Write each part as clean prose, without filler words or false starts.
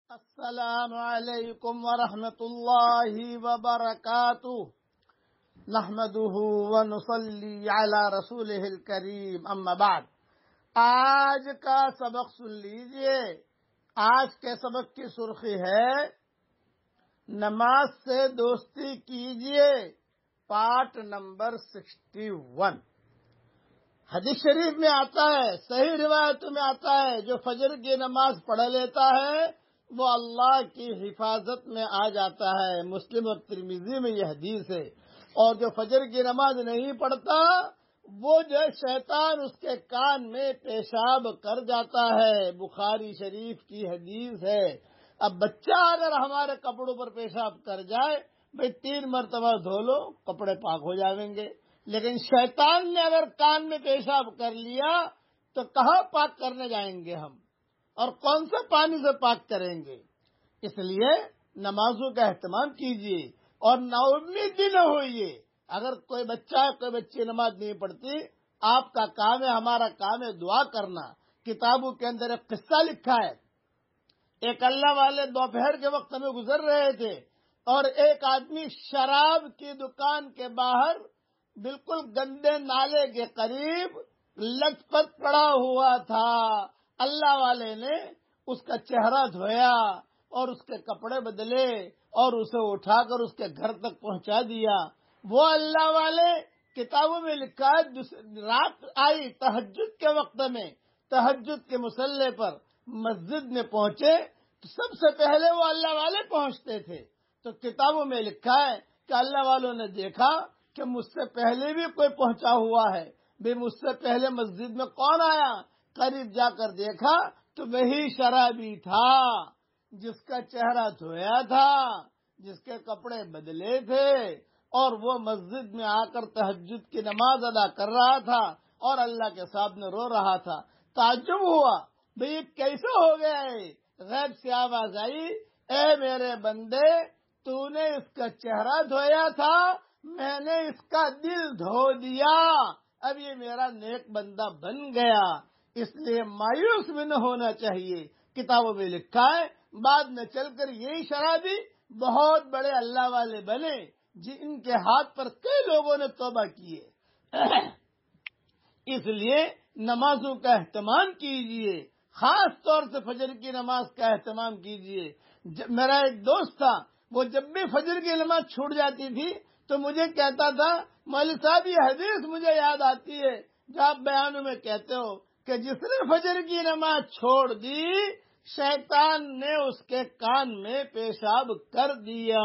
السلام علیکم ورحمۃ اللہ وبرکاتہ نحمده ونصلی علی رسولہ الکریم اما بعد۔ آج کا سبق سن لیجئے۔ آج کے سبق کی سرخی ہے نماز سے دوستی کیجئے، پارٹ نمبر 61۔ حدیث شریف میں آتا ہے، صحیح روایتوں میں آتا ہے، جو فجر کی نماز پڑھ لیتا ہے وہ اللہ کی حفاظت میں آ جاتا ہے۔ مسلم اور ترمذی میں یہ حدیث ہے۔ اور جو فجر کی نماز نہیں پڑھتا وہ جو شیطان اس کے کان میں پیشاب کر جاتا ہے۔ بخاری شریف کی حدیث ہے۔ اب بچہ اگر ہمارے کپڑوں پر پیشاب کر جائے، بھئی 3 مرتبہ دھو لو، کپڑے پاک ہو جائیں گے۔ لیکن شیطان نے اگر کان میں پیشاب کر لیا تو کہاں پاک کرنے جائیں گے ہم، اور کون سے پانی سے پاک کریں گے؟ اس لیے نمازوں کا اہتمام کیجیے اور نا امید بھی نہ ہوئیے۔ اگر کوئی بچہ کوئی بچی نماز نہیں پڑھتی، آپ کا کام ہے، ہمارا کام ہے دعا کرنا۔ کتابوں کے اندر ایک قصہ لکھا ہے، ایک اللہ والے دوپہر کے وقت میں گزر رہے تھے اور ایک آدمی شراب کی دکان کے باہر بالکل گندے نالے کے قریب لت پت پڑا ہوا تھا۔ اللہ والے نے اس کا چہرہ دھویا اور اس کے کپڑے بدلے اور اسے اٹھا کر اس کے گھر تک پہنچا دیا۔ وہ اللہ والے کتابوں میں لکھا ہے، رات آئی تہجد کے وقت میں، تہجد کے مصلی پر مسجد میں پہنچے تو سب سے پہلے وہ اللہ والے پہنچتے تھے۔ تو کتابوں میں لکھا ہے کہ اللہ والوں نے دیکھا کہ مجھ سے پہلے بھی کوئی پہنچا ہوا ہے، بھئی مجھ سے پہلے مسجد میں کون آیا؟ قریب جا کر دیکھا تو وہی شرابی تھا، جس کا چہرہ دھویا تھا، جس کے کپڑے بدلے تھے، اور وہ مسجد میں آ کر تہجد کی نماز ادا کر رہا تھا اور اللہ کے سامنے رو رہا تھا۔ تعجب ہوا، بھئی یہ کیسے ہو گیا ہے؟ غیب سے آواز آئی، اے میرے بندے، تو نے اس کا چہرہ دھویا تھا، میں نے اس کا دل دھو دیا، اب یہ میرا نیک بندہ بن گیا۔ اس لیے مایوس بھی نہ ہونا چاہیے۔ کتابوں میں لکھا ہے بعد میں چل کر یہی شرابی بہت بڑے اللہ والے بنے، جن کے ہاتھ پر کئی لوگوں نے توبہ کیے۔ اس لیے نمازوں کا اہتمام کیجیے، خاص طور سے فجر کی نماز کا اہتمام کیجیے۔ میرا ایک دوست تھا، وہ جب بھی فجر کی نماز چھوٹ جاتی تھی تو مجھے کہتا تھا، مولوی صاحب یہ حدیث مجھے یاد آتی ہے جو آپ بیانوں میں کہتے ہو کہ جس نے فجر کی نماز چھوڑ دی شیطان نے اس کے کان میں پیشاب کر دیا،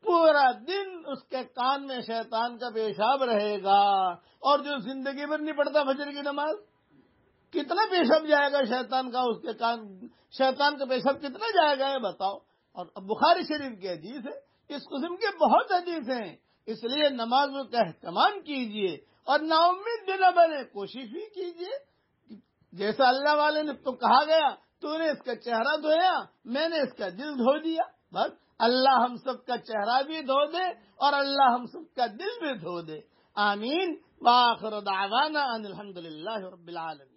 پورا دن اس کے کان میں شیطان کا پیشاب رہے گا۔ اور جو زندگی بھر نہیں پڑتا فجر کی نماز، کتنا پیشاب جائے گا شیطان کا اس کے کان، شیطان کا پیشاب کتنا جائے گا یہ بتاؤ۔ اور بخاری شریف کی حدیث ہے، اس قسم کے بہت حدیث ہیں۔ اس لیے نمازوں کا اہتمام کیجیے اور نا امید بھی نہ بنے، کوشش بھی کیجیے۔ جیسا اللہ والے نے تو کہا گیا، تو نے اس کا چہرہ دھویا، میں نے اس کا دل دھو دیا۔ بس اللہ ہم سب کا چہرہ بھی دھو دے اور اللہ ہم سب کا دل بھی دھو دے۔ آمین۔ وآخر دعوانا ان الحمدللہ رب العالمین۔